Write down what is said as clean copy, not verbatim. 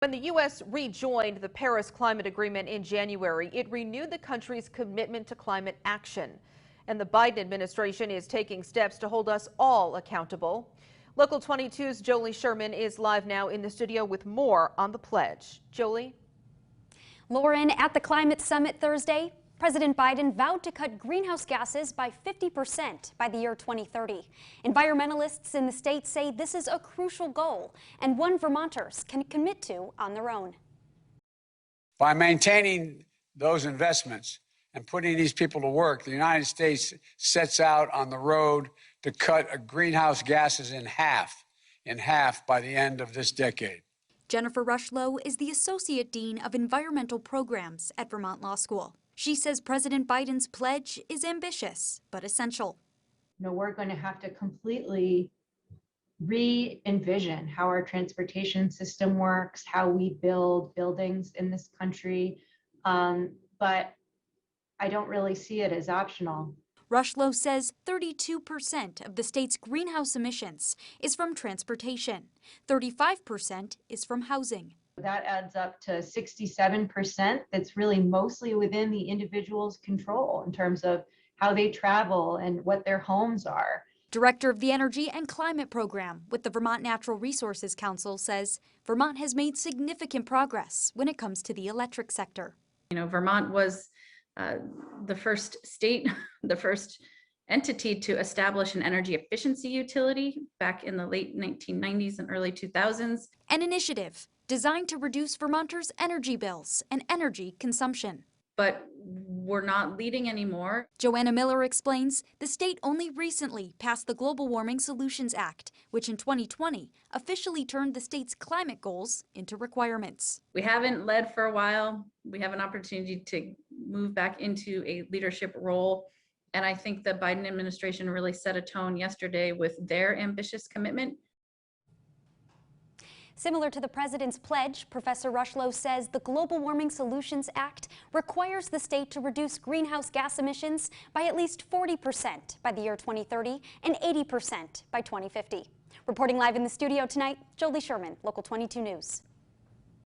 When the U.S. rejoined the Paris Climate Agreement in January, it renewed the country's commitment to climate action. And the Biden administration is taking steps to hold us all accountable. Local 22's Jolie Sherman is live now in the studio with more on the pledge. Jolie? Lauren, at the Climate Summit Thursday, President Biden vowed to cut greenhouse gases by 50% by the year 2030. Environmentalists in the state say this is a crucial goal and one Vermonters can commit to on their own. By maintaining those investments and putting these people to work, the United States sets out on the road to cut greenhouse gases in half by the end of this decade. Jennifer Rushlow is the Associate Dean of Environmental Programs at Vermont Law School. She says President Biden's pledge is ambitious, but essential. We're going to have to completely re-envision how our transportation system works, how we build buildings in this country, but I don't really see it as optional. Rushlow says 32% of the state's greenhouse emissions is from transportation. 35% is from housing. That adds up to 67% that's really mostly within the individual's control in terms of how they travel and what their homes are. Director of the Energy and Climate Program with the Vermont Natural Resources Council says Vermont has made significant progress when it comes to the electric sector. Vermont was the first state, the first entity to establish an energy efficiency utility back in the late 1990s and early 2000s. An initiative designed to reduce Vermonters' energy bills and energy consumption. But we're not leading anymore. Joanna Miller explains the state only recently passed the Global Warming Solutions Act, which in 2020 officially turned the state's climate goals into requirements. We haven't led for a while. We have an opportunity to move back into a leadership role. And I think the Biden administration really set a tone yesterday with their ambitious commitment. Similar to the president's pledge, Professor Rushlow says the Global Warming Solutions Act requires the state to reduce greenhouse gas emissions by at least 40% by the year 2030 and 80% by 2050. Reporting live in the studio tonight, Jolie Sherman, Local 22 News.